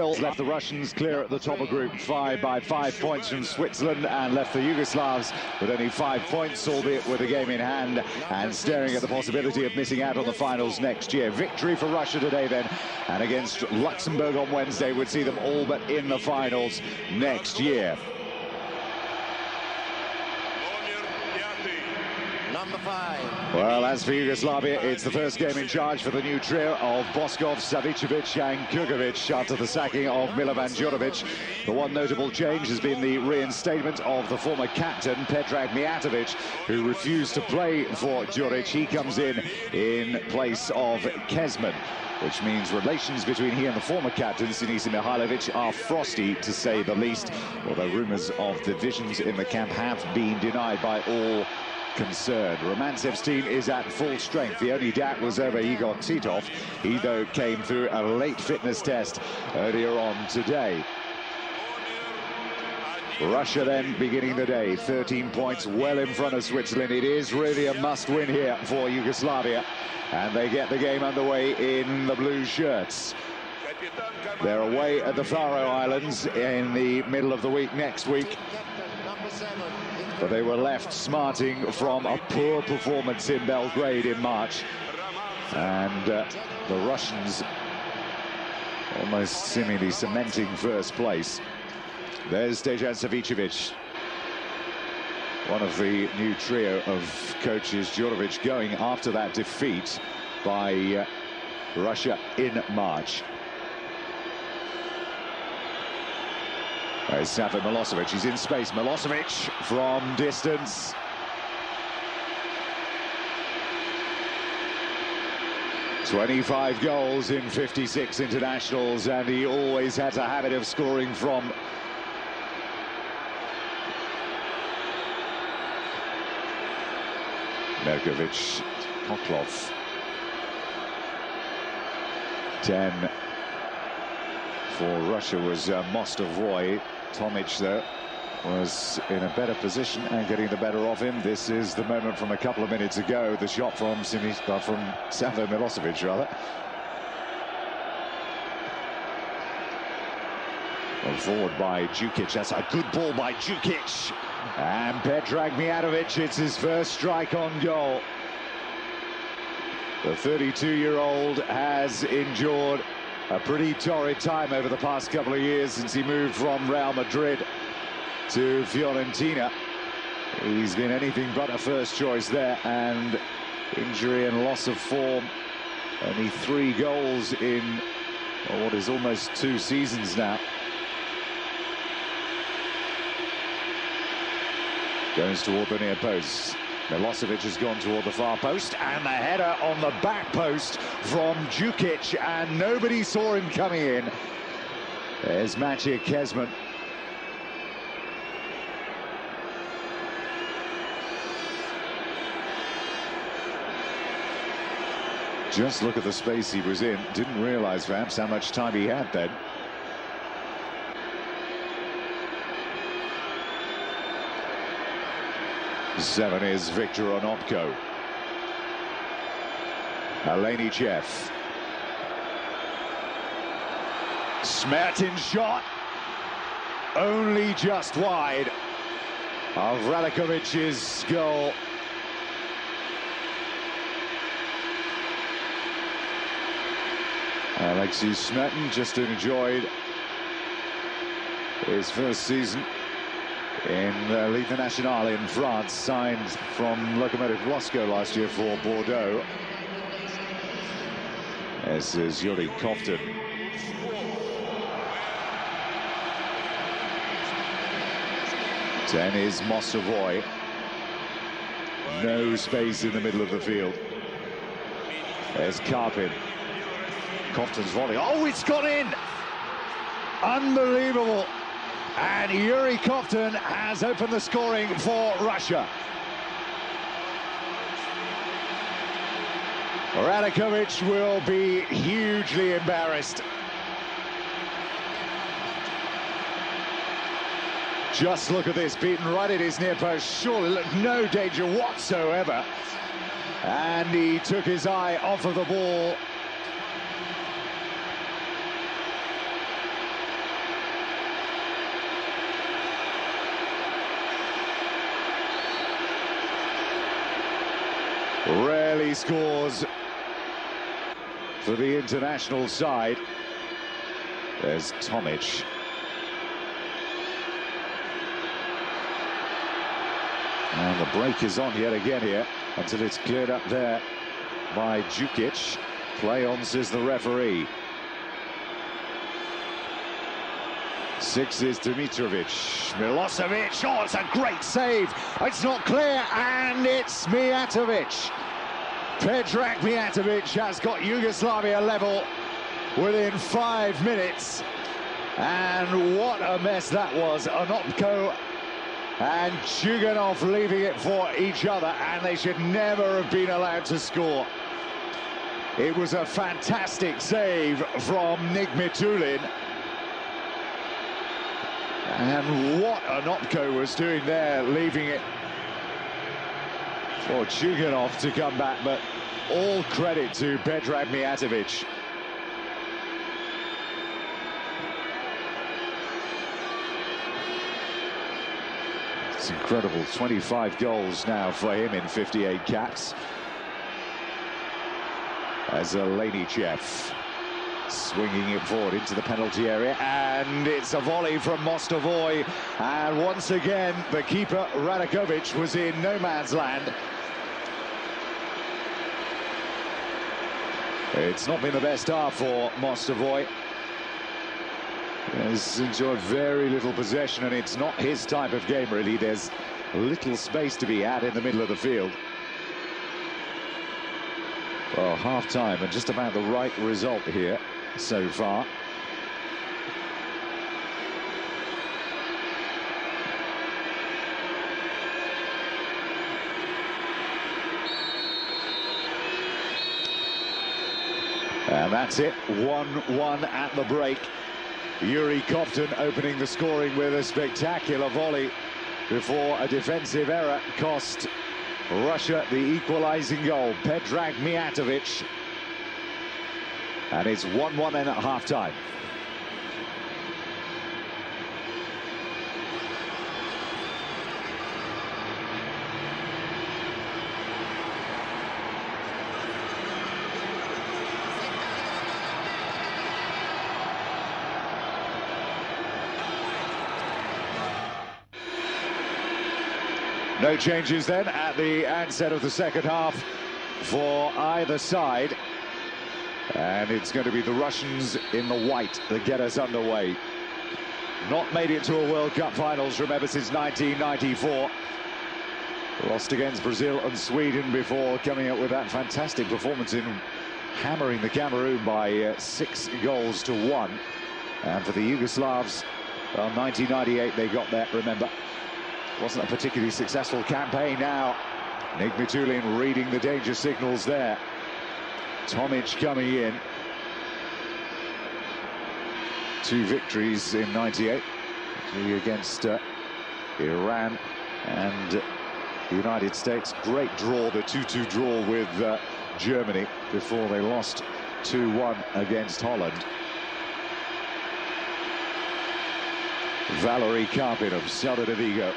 Left the Russians clear at the top of Group 5 by 5 points from Switzerland, and left the Yugoslavs with only 5 points, albeit with a game in hand and staring at the possibility of missing out on the finals next year. Victory for Russia today then, and against Luxembourg on Wednesday would see them all but in the finals next year. Number 5. Well, as for Yugoslavia, it's the first game in charge for the new trio of Boskov, Savicevic and Kukovic after the sacking of Milovan Djurdjevic. The one notable change has been the reinstatement of the former captain, Predrag Mijatovic, who refused to play for Djurdjic. He comes in place of Kezman, which means relations between he and the former captain, Sinisa Mihajlovic, are frosty, to say the least, although rumours of divisions in the camp have been denied by all concerned. Romantsev's team is at full strength. The only doubt was over Igor Titov. He, though, came through a late fitness test earlier on today. Russia then beginning the day, 13 points, well in front of Switzerland. It is really a must-win here for Yugoslavia, and they get the game underway in the blue shirts. They're away at the Faroe Islands in the middle of the week next week, but they were left smarting from a poor performance in Belgrade in March, and the Russians almost seemingly cementing first place. There's Dejan Savicevic, one of the new trio of coaches, Djurdjevic, going after that defeat by Russia in March. There's Savo Milosevic, he's in space. Milosevic from distance. "25 goals in 56 internationals, and he always has a habit of scoring from Merkovic, Koklov. 10 for Russia was Mostovoy. Tomic, though, was in a better position and getting the better of him. This is the moment from a couple of minutes ago, the shot from Savo Milosevic, rather. Well, forward by Djukic. That's a good ball by Djukic. And Predrag Mijatovic, it's his first strike on goal. The 32-year-old has endured a pretty torrid time over the past couple of years since he moved from Real Madrid to Fiorentina. He's been anything but a first choice there, and injury and loss of form. Only 3 goals in what is almost 2 seasons now. Goes toward the near post. Milosevic has gone toward the far post, and the header on the back post from Djukic, and nobody saw him coming in. There's Maciej Kezman. Just look at the space he was in. Didn't realise perhaps how much time he had then. Seven is Victor Onopko. Alenichev. Smertin's shot, only just wide of Radakovic's goal. Alexis Smertin just enjoyed his first season in Ligue Nationale in France, signed from Lokomotiv Moscow last year for Bordeaux. This is Yuri Kofton. Ten is Mostovoy. No space in the middle of the field. There's Karpin. Kofton's volley. Oh, it's gone in! Unbelievable! And Yuri Kofton has opened the scoring for Russia. Radakovic will be hugely embarrassed. Just look at this, beaten right at his near post. Surely looked no danger whatsoever. And he took his eye off of the ball. Rarely scores for the international side. There's Tomic. And the break is on yet again here until it's cleared up there by Djukic. Play on, says the referee. 6 is Dimitrovic. Milosevic. Oh, it's a great save. It's not clear, and it's Mijatovic. Predrag Mijatovic has got Yugoslavia level within 5 minutes. And what a mess that was. Onopko and Chuganov leaving it for each other, and they should never have been allowed to score. It was a fantastic save from Nigmitulin. And what Onopko was doing there, leaving it for Chuganov to come back, but all credit to Predrag Mijatovic. It's incredible, 25 goals now for him in 58 caps. As Lenichev swinging it forward into the penalty area, and it's a volley from Mostovoy, and once again the keeper Radakovic was in no man's land. It's not been the best half for Mostovoy. He's enjoyed very little possession, and it's not his type of game really. There's little space to be had in the middle of the field. Well, half-time, and just about the right result here so far. And that's it, 1-1 at the break. Yuri Kovtun opening the scoring with a spectacular volley before a defensive error cost Russia the equalising goal. Predrag Mijatovic. And it's 1-1 then at half-time. No changes then at the outset of the second half for either side. And it's going to be the Russians in the white that get us underway. Not made it to a World Cup finals, remember, since 1994. Lost against Brazil and Sweden before coming up with that fantastic performance in hammering the Cameroon by 6-1. And for the Yugoslavs, well, 1998 they got that, remember. Wasn't a particularly successful campaign now. Nigmitulin reading the danger signals there. Tomic coming in. 2 victories in 98. 3 against Iran and the United States. Great draw, the 2-2 draw with Germany before they lost 2-1 against Holland. Valery Karpin of Celta de Vigo.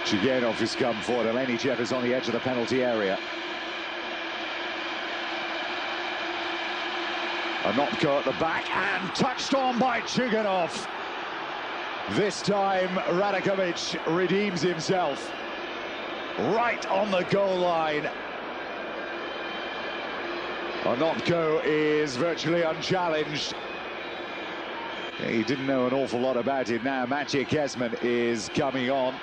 Chuganov has come forward. Lenichev is on the edge of the penalty area. Onopko at the back and touched on by Chuganov. This time Radakovic redeems himself. Right on the goal line. Onopko is virtually unchallenged. He didn't know an awful lot about it now. Maciej Kezman is coming on.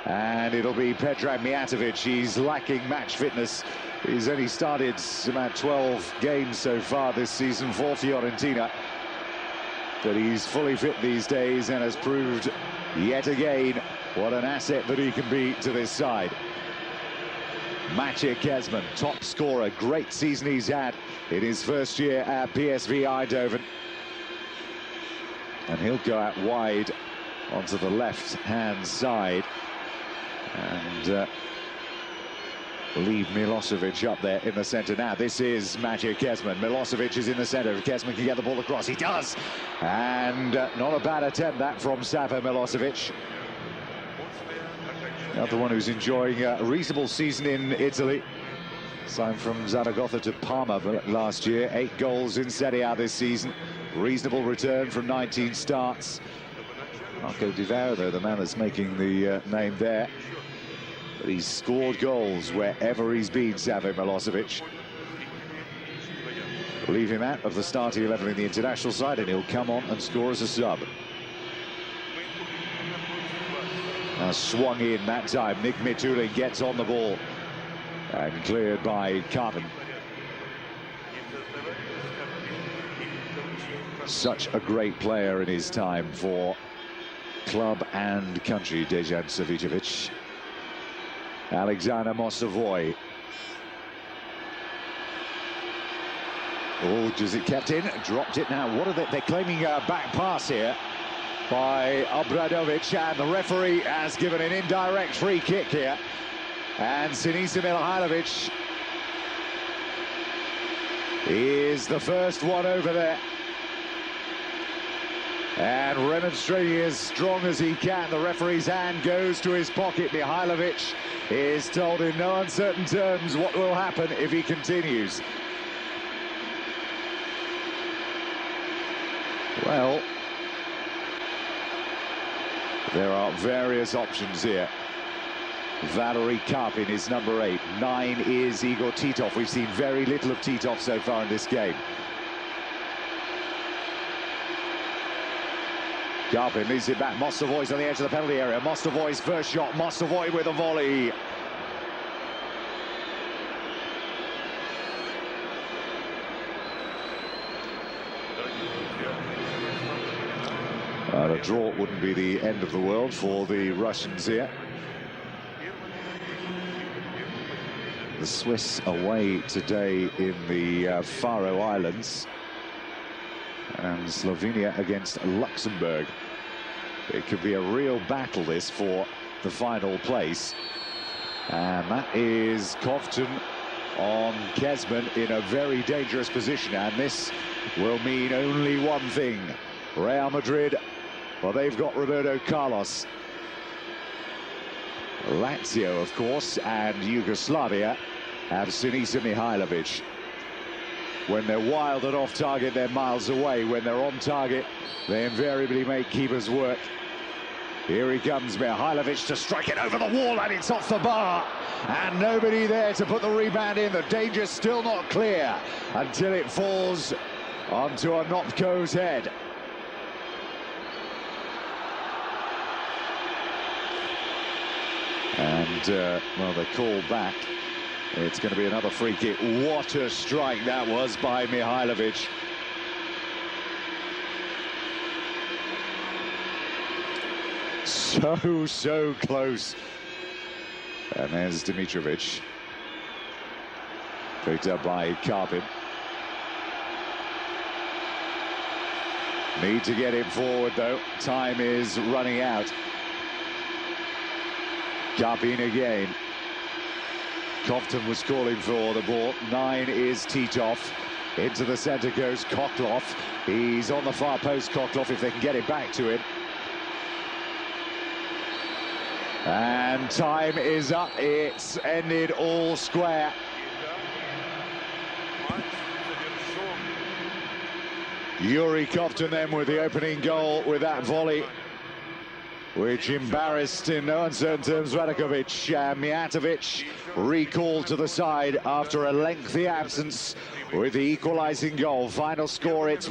And it'll be Predrag Mijatovic. He's lacking match fitness. He's only started about 12 games so far this season for Fiorentina. But he's fully fit these days and has proved yet again what an asset that he can be to this side. Maciej Kezman, top scorer. Great season he's had in his first year at PSV Eindhoven. And he'll go out wide onto the left-hand side. And leave Milosevic up there in the centre now. This is Maciej Kezman. Milosevic is in the centre. Kezman can get the ball across. He does. And not a bad attempt that from Savo Milosevic. Another one who's enjoying a reasonable season in Italy. Signed from Zaragoza to Parma last year. 8 goals in Serie A this season. Reasonable return from 19 starts. Marco Di Vero, though, the man that's making the name there. But he's scored goals wherever he's been, Savo Milosevic. Leave him out of the starting 11 in the international side, and he'll come on and score as a sub. Now swung in that time. Nick Mitulin gets on the ball and cleared by Carpen. Such a great player in his time for club and country, Dejan Savicevic. Alexander Mostovoy. Oh, does it kept in? Dropped it now. What are they? They're claiming a back pass here by Obradovic, and the referee has given an indirect free kick here. And Sinisa Mihajlovic is the first one over there. And remonstrating as strong as he can, the referee's hand goes to his pocket. Mihajlovic is told in no uncertain terms what will happen if he continues. Well, there are various options here. Valery Karpin is number 8. 9 is Igor Titov. We've seen very little of Titov so far in this game. Karpin leads it back. Mostovoy's on the edge of the penalty area. Mostovoy's first shot. Mostovoy with a volley. A draw wouldn't be the end of the world for the Russians here. The Swiss away today in the Faroe Islands, and Slovenia against Luxembourg. It could be a real battle, this, for the final place. And that is Kovtun on Kezman in a very dangerous position, and this will mean only one thing. Real Madrid, well, they've got Roberto Carlos. Lazio, of course, and Yugoslavia have Sinisa Mihajlovic. When they're wild and off target, they're miles away. When they're on target, they invariably make keepers work. Here he comes, Mihajlovic to strike it over the wall, and it's off the bar. And nobody there to put the rebound in. The danger's still not clear until it falls onto Onopko's head. And, well, they call back. It's going to be another free kick. What a strike that was by Mihajlovic. So close. And there's Dimitrovic. Picked up by Karpin. Need to get him forward, though. Time is running out. Karpin again. Kovtun was calling for the ball. 9 is Titov. Into the centre goes Koklov. He's on the far post, Koklov, if they can get it back to him. And time is up. It's ended all square. Yuri Kovtun then with the opening goal with that volley, which embarrassed in no uncertain terms Radakovic. Mijatovic recalled to the side after a lengthy absence with the equalising goal. Final score, it's